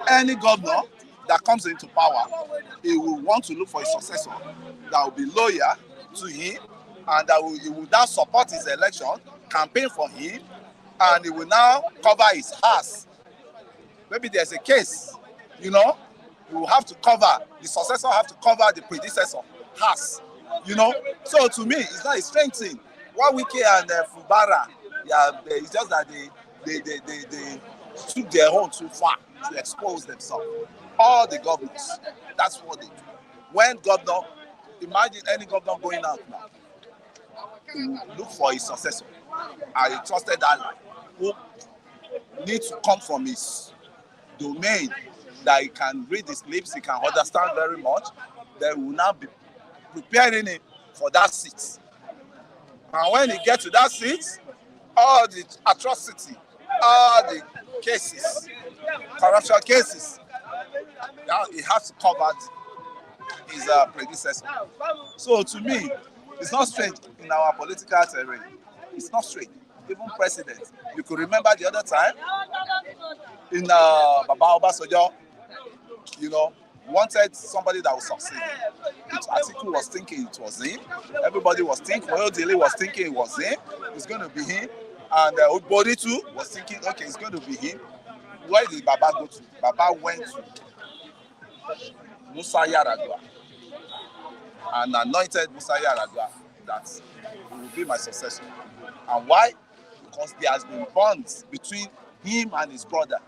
Any governor that comes into power, he will want to look for a successor that will be loyal to him and that he will now support his election, campaign for him, and he will now cover his ass. Maybe there's a case, he will have to cover, the successor have to cover the predecessor ass, So to me, it's not a strange thing. What Wike and Fubara, it's just that they took their own too far to expose themselves. All the governors, that's what they do. When governor, imagine any governor going out now, look for his successor. I trusted that who needs to come from his domain, that he can read his lips, he can understand very much. They will now be preparing him for that seat. And when he gets to that seat, all the atrocity, all the cases, corruption cases he has to cover his predecessor. So to me, it's not strange in our political terrain. It's not strange. Even president, you could remember the other time in Baba Obasanjo, you know, wanted somebody that would succeed. Atiku was thinking it was him. Everybody was thinking, Oyodele was thinking it was him. It's going to be him. And Ogbori too was thinking, okay, it's going to be him. Where did Baba go to? Baba went to Musa Yar'Adua and anointed Musa Yar'Adua that he will be my successor. And why? Because there has been bonds between him and his brother.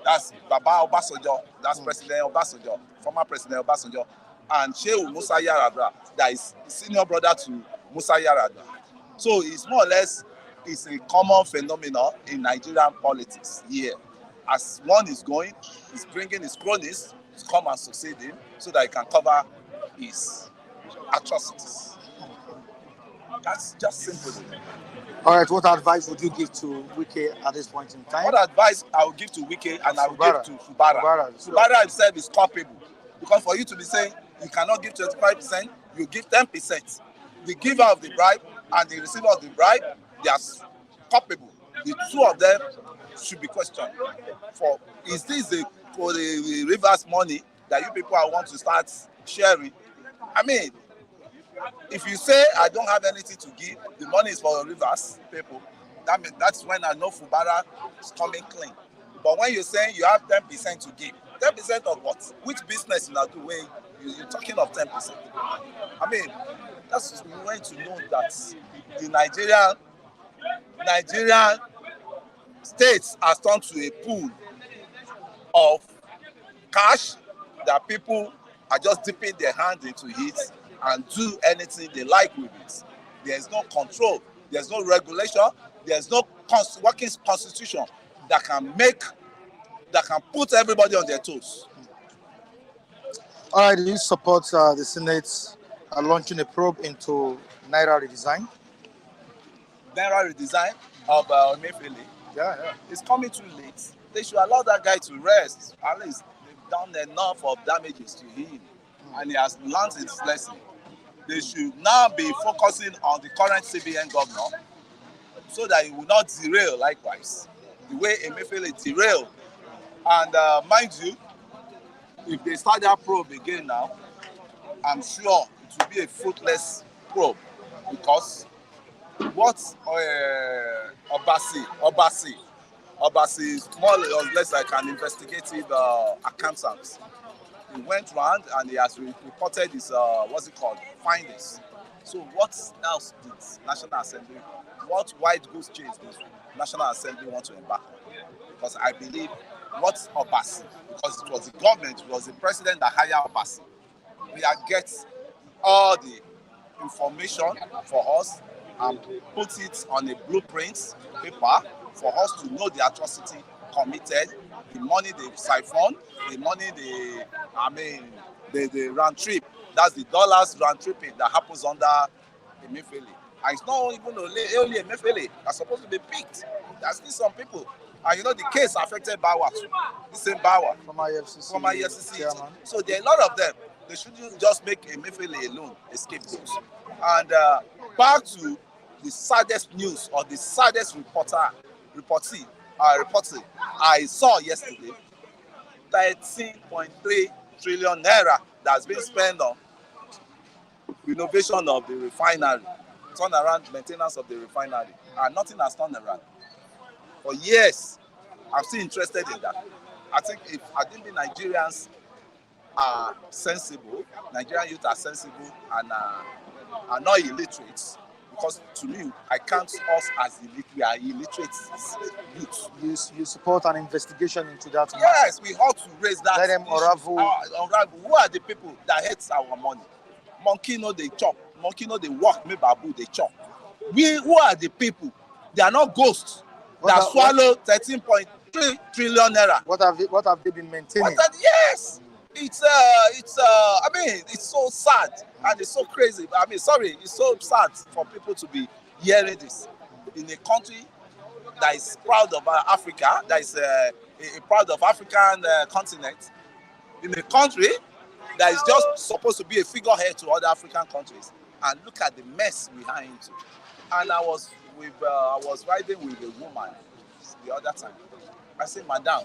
That's Baba Obasanjo, that's President Obasanjo, former President Obasanjo, and Shehu Musa Yar'Adua, that is senior brother to Musa Yar'Adua. So it's more or less, it's a common phenomenon in Nigerian politics here. As one is going, he's bringing his cronies to come and succeed him so that he can cover his atrocities. That's just simple. All right, what advice would you give to Wike at this point in time? What advice I will give to Wike and I will give to Fubara? Sure. Fubara himself is culpable. Because for you to be saying you cannot give 25%, you give 10%. The giver of the bribe and the receiver of the bribe, they are culpable. The two of them should be questioned. For is this for the Rivers money that you people want to start sharing? I mean, if you say I don't have anything to give, the money is for Rivers people. That's when I know Fubara is coming clean. But when you're saying you have 10% to give, 10% of what? Which business you are doing? You're talking of 10%. I mean, that's when to know that the Nigerian states has turned to a pool of cash that people are just dipping their hand into it and do anything they like with it. There's no control, there's no regulation, there's no working constitution that can put everybody on their toes. All right, do you support the Senate launching a probe into Naira redesign? Naira redesign of Emefiele. Yeah. It's coming too late. They should allow that guy to rest. At least they've done enough of damages to him, and he has learned his lesson. They should now be focusing on the current CBN governor so that he will not derail likewise, the way Emefiele derailed. And mind you, if they start that probe again now, I'm sure it will be a fruitless probe because what Obasi is more or less like an investigative accountant. He went round and he has reported his findings. So what else did National Assembly, what white goose chase did National Assembly want to embark on? Because I believe what Obasi, because it was the government, it was the president that hired Obasi. We are get all the information for us and put it on a blueprint paper for us to know the atrocity committed, the money they siphoned, the money the round trip. That's the dollars round tripping that happens under Emefiele. And it's not even only Emefiele that's supposed to be picked. There's still some people. And you know the case affected Bawa too. The same Bawa. From IFCC. From IFCC. So there are a lot of them. They shouldn't just make Emefiele alone escape those. And back to the saddest news or the saddest reporting I saw yesterday, 13.3 trillion naira that's been spent on renovation of the refinery, turnaround maintenance of the refinery, and nothing has turned around. For years, I'm still interested in that. I think Nigerians are sensible, Nigerian youth are sensible and are not illiterate. Because to me, I count us as we are illiterate youth. You support an investigation into that? Yes, we ought to raise that. Let them unravel. Who are the people that hate our money? Monkey know they chop. Monkey know they walk. Me babu they chop. Who are the people? They are not ghosts that swallow 13.3 trillion naira. What have they been maintaining? Yes. It's so sad and it's so crazy. It's so sad for people to be hearing this in a country that is proud of Africa, that is proud of African continent. in a country that is just supposed to be a figurehead to other African countries. And look at the mess we are into. And I was riding with a woman the other time. I said, Madam,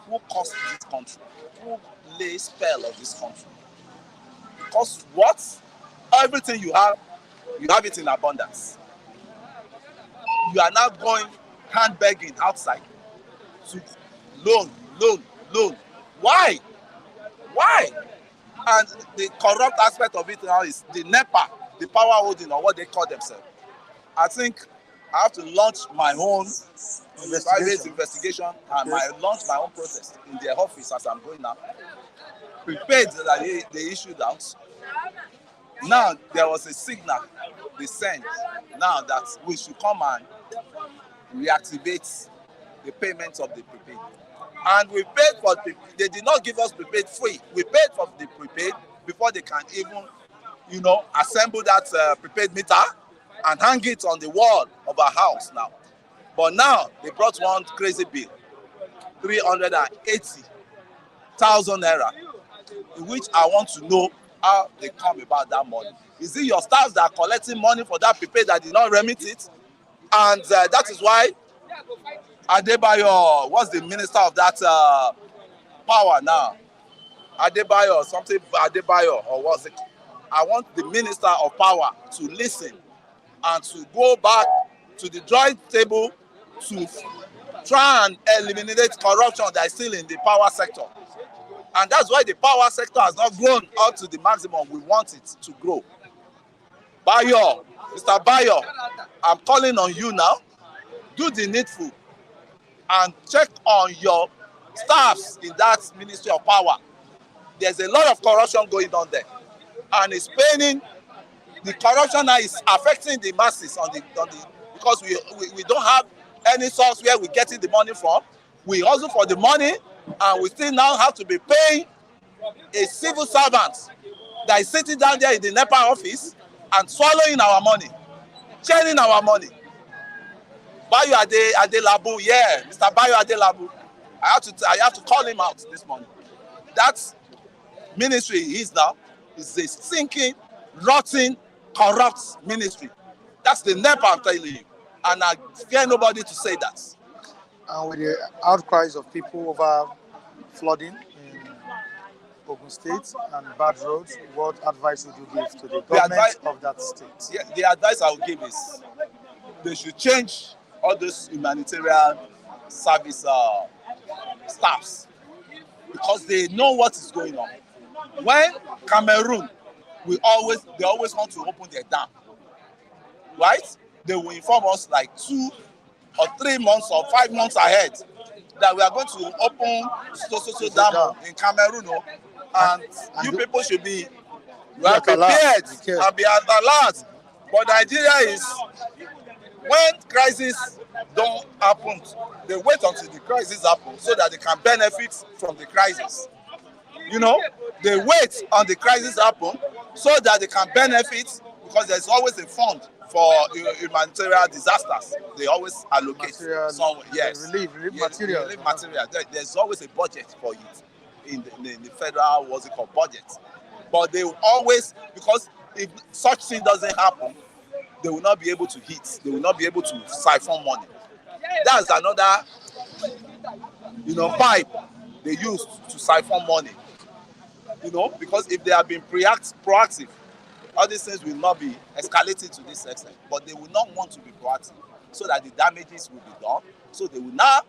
who caused this country? Who lay spell of this country? Because what? Everything you have it in abundance. You are now going hand begging outside to loan. Why? And the corrupt aspect of it now is the NEPA, the power holding, or what they call themselves. I think I have to launch my own private investigation and launch my own protest in their office as I'm going now. Prepared that they issued out. Now there was a signal they sent now that we should come and reactivate the payment of the prepaid. And we paid for they did not give us prepaid free. We paid for the prepaid before they can even, assemble that prepaid meter and hang it on the wall of our house now. But now they brought one crazy bill, 380,000 naira, in which I want to know how they come about that money. Is it your staff that are collecting money for that prepaid that did not remit it? And that is why Adebayo, what's the minister of that power now? Adebayo or something, Adebayo, or what's it? I want the minister of power to listen and to go back to the drawing table to try and eliminate corruption that is still in the power sector. And that's why the power sector has not grown up to the maximum we want it to grow. Bayo, Mr. Bayo, I'm calling on you now. Do the needful and check on your staffs in that Ministry of Power. There's a lot of corruption going on there, and it's paining. The corruption now is affecting the masses because we don't have any source where we're getting the money from. We hustle for the money, and we still now have to be paying a civil servant that is sitting down there in the NEPA office and swallowing our money, churning our money. Bayo Adelabu, yeah, Mr. Bayo Adelabu. I have to call him out this morning. That ministry he is now is a sinking, rotten, corrupt ministry. That's the NEPA, I'm telling you. And I fear nobody to say that. And with the outcries of people over flooding in Ogun State and bad roads, what advice would you give to the government of that state? Yeah, the advice I would give is they should change all those humanitarian service staffs because they know what is going on. When Cameroon, they always want to open their dam, right? They will inform us like 2 or 3 months or 5 months ahead that we are going to open so dam in Cameroon, and you people should be prepared and be at alert. But Nigeria is, when crisis don't happen, they wait until the crisis happens so that they can benefit from the crisis. They wait on the crisis happen so that they can benefit, because there's always a fund for humanitarian disasters. They always allocate somewhere. Yes, relief material. There's always a budget for it in the federal, what's it called, budget. But they will always, because if such thing doesn't happen, they will not be able to hit. They will not be able to siphon money. That's another, pipe they use to siphon money. Because if they have been proactive, all these things will not be escalated to this extent. But they will not want to be proactive so that the damages will be done. So they will now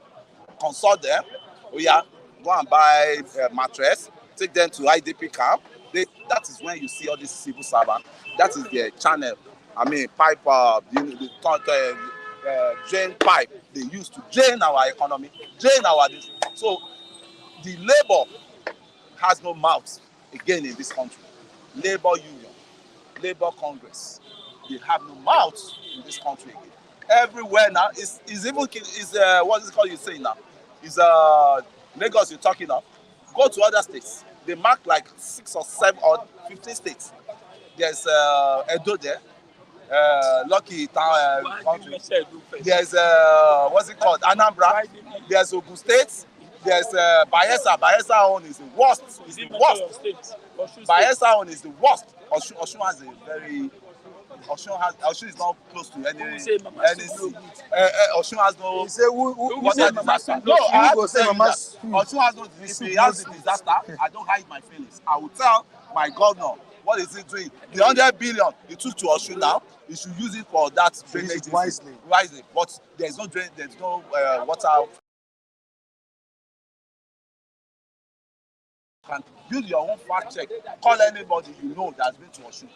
consult them. Oh yeah, go and buy a mattress, take them to IDP camp. That is when you see all these civil servants. That is their channel. Pipe, drain pipe they use to drain our economy, drain our. So the labor has no mouth again in this country. Labor union, Labor Congress, they have no mouth in this country again. Everywhere now is even what is it called you saying now? Is Lagos you're talking of? Go to other states. They mark like 6 or 7 or 15 states. There's Edo there. Lucky Town country. There's what's it called? Anambra. There's Ogun State. There's Bayelsa. Bayelsa own is the worst. It's the worst. Bayelsa own is the worst. Osun has a very Osun is not close to any sea. Osun has no. You say who Water disaster. No, I have to tell you that Mama's Osun has no. If he has a disaster, I don't hide my feelings. I will tell my governor what is he doing. The 100 billion he took to Osun now, he should use it for that drainage wisely. But there's no drain. There's no water. You can build your own fact check. Call anybody you know that's been to Osun.